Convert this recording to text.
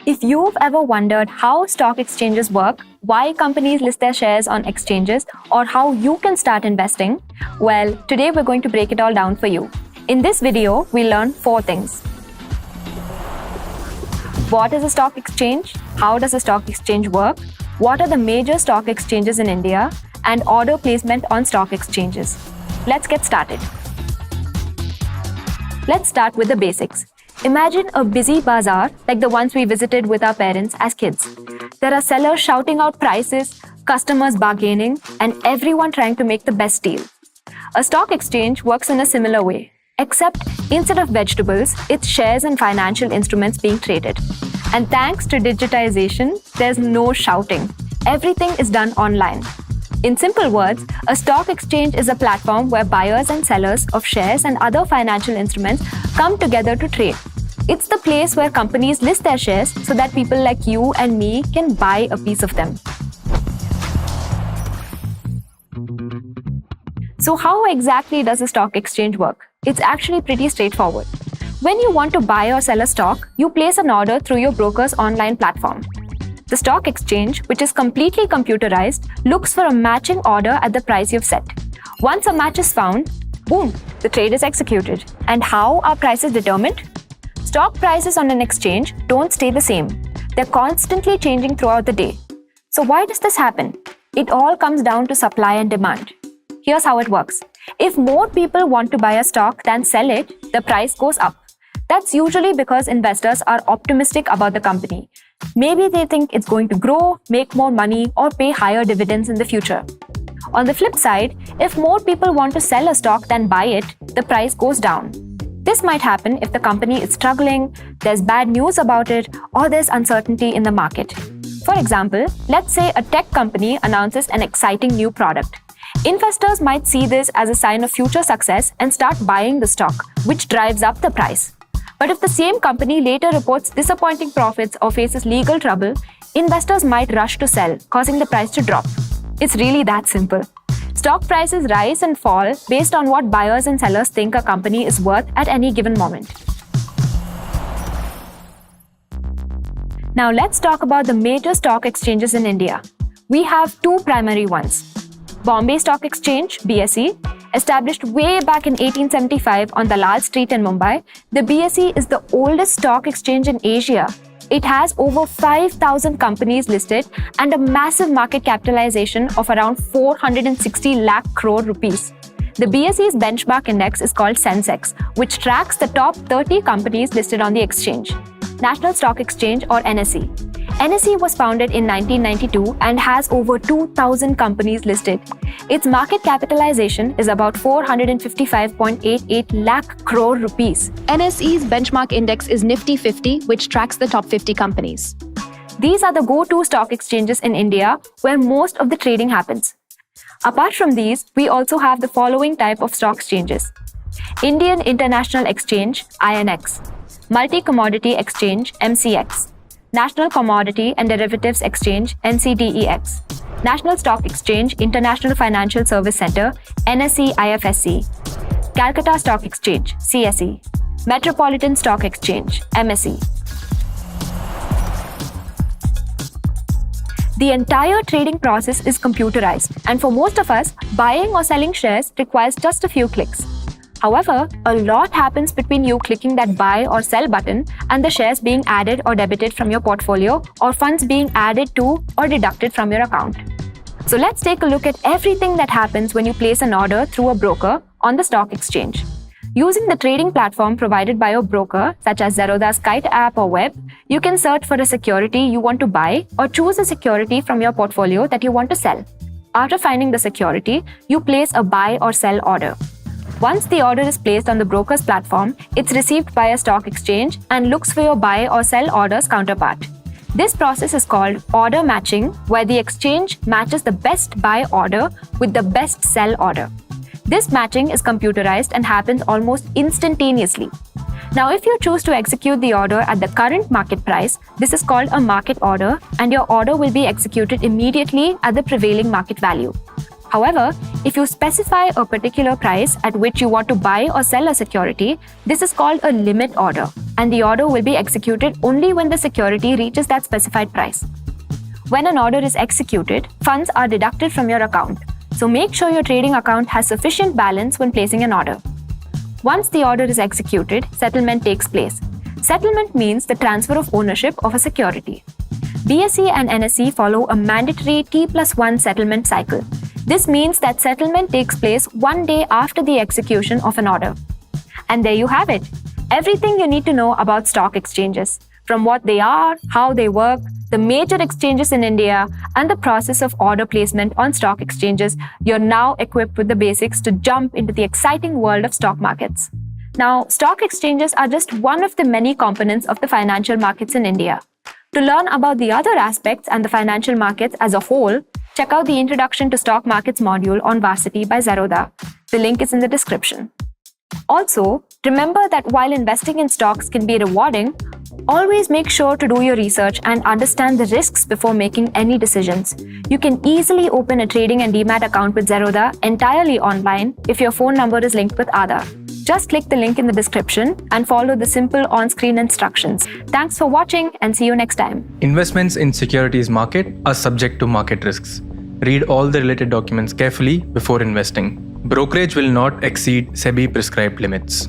If you've ever wondered how stock exchanges work, why companies list their shares on exchanges, or how you can start investing, well, today we're going to break it all down for you. In this video, we'll learn 4 things. What is a stock exchange? How does a stock exchange work? What are the major stock exchanges in India? And order placement on stock exchanges. Let's get started. Let's start with the basics. Imagine a busy bazaar like the ones we visited with our parents as kids. There are sellers shouting out prices, customers bargaining, and everyone trying to make the best deal. A stock exchange works in a similar way, except instead of vegetables, it's shares and financial instruments being traded. And thanks to digitization, there's no shouting. Everything is done online. In simple words, a stock exchange is a platform where buyers and sellers of shares and other financial instruments come together to trade. It's the place where companies list their shares so that people like you and me can buy a piece of them. So how exactly does a stock exchange work? It's actually pretty straightforward. When you want to buy or sell a stock, you place an order through your broker's online platform. The stock exchange, which is completely computerized, looks for a matching order at the price you've set. Once a match is found, boom, the trade is executed. And how are prices determined? Stock prices on an exchange don't stay the same. They're constantly changing throughout the day. So why does this happen? It all comes down to supply and demand. Here's how it works. If more people want to buy a stock than sell it, the price goes up. That's usually because investors are optimistic about the company. Maybe they think it's going to grow, make more money, or pay higher dividends in the future. On the flip side, if more people want to sell a stock than buy it, the price goes down. This might happen if the company is struggling, there's bad news about it, or there's uncertainty in the market. For example, let's say a tech company announces an exciting new product. Investors might see this as a sign of future success and start buying the stock, which drives up the price. But if the same company later reports disappointing profits or faces legal trouble, investors might rush to sell, causing the price to drop. It's really that simple. Stock prices rise and fall based on what buyers and sellers think a company is worth at any given moment. Now let's talk about the major stock exchanges in India. We have 2 primary ones. Bombay Stock Exchange, BSE, established way back in 1875 on Dalal Street in Mumbai, the BSE is the oldest stock exchange in Asia. It has over 5,000 companies listed and a massive market capitalization of around 460 lakh crore rupees. The BSE's benchmark index is called Sensex, which tracks the top 30 companies listed on the exchange. National Stock Exchange or NSE. NSE was founded in 1992 and has over 2,000 companies listed. Its market capitalization is about 455.88 lakh crore rupees. NSE's benchmark index is Nifty 50, which tracks the top 50 companies. These are the go-to stock exchanges in India where most of the trading happens. Apart from these, we also have the following type of stock exchanges. Indian International Exchange, INX. Multi-Commodity Exchange, MCX. National Commodity and Derivatives Exchange, NCDEX. National Stock Exchange, International Financial Service Center, NSE IFSC. Calcutta Stock Exchange, CSE. Metropolitan Stock Exchange, MSE. The entire trading process is computerized, and for most of us, buying or selling shares requires just a few clicks. However, a lot happens between you clicking that buy or sell button and the shares being added or debited from your portfolio or funds being added to or deducted from your account. So let's take a look at everything that happens when you place an order through a broker on the stock exchange. Using the trading platform provided by your broker, such as Zerodha's Kite app or web, you can search for a security you want to buy or choose a security from your portfolio that you want to sell. After finding the security, you place a buy or sell order. Once the order is placed on the broker's platform, it's received by a stock exchange and looks for your buy or sell order's counterpart. This process is called order matching, where the exchange matches the best buy order with the best sell order. This matching is computerized and happens almost instantaneously. Now, if you choose to execute the order at the current market price, this is called a market order, and your order will be executed immediately at the prevailing market value. However, if you specify a particular price at which you want to buy or sell a security, this is called a limit order. and the order will be executed only when the security reaches that specified price. When an order is executed, funds are deducted from your account, so make sure your trading account has sufficient balance when placing an order. Once the order is executed, settlement takes place. Settlement means the transfer of ownership of a security. BSE and NSE follow a mandatory T+1 settlement cycle. This means that settlement takes place 1 day after the execution of an order. And there you have it. Everything you need to know about stock exchanges, from what they are, how they work, the major exchanges in India, and the process of order placement on stock exchanges. You're now equipped with the basics to jump into the exciting world of stock markets. Now, stock exchanges are just one of the many components of the financial markets in India. To learn about the other aspects and the financial markets as a whole, check out the Introduction to Stock Markets module on Varsity by Zerodha. The link is in the description. Also, remember that while investing in stocks can be rewarding, always make sure to do your research and understand the risks before making any decisions. You can easily open a trading and demat account with Zerodha entirely online if your phone number is linked with Aadhaar. Just click the link in the description and follow the simple on-screen instructions. Thanks for watching and see you next time. Investments in securities market are subject to market risks. Read all the related documents carefully before investing. Brokerage will not exceed SEBI prescribed limits.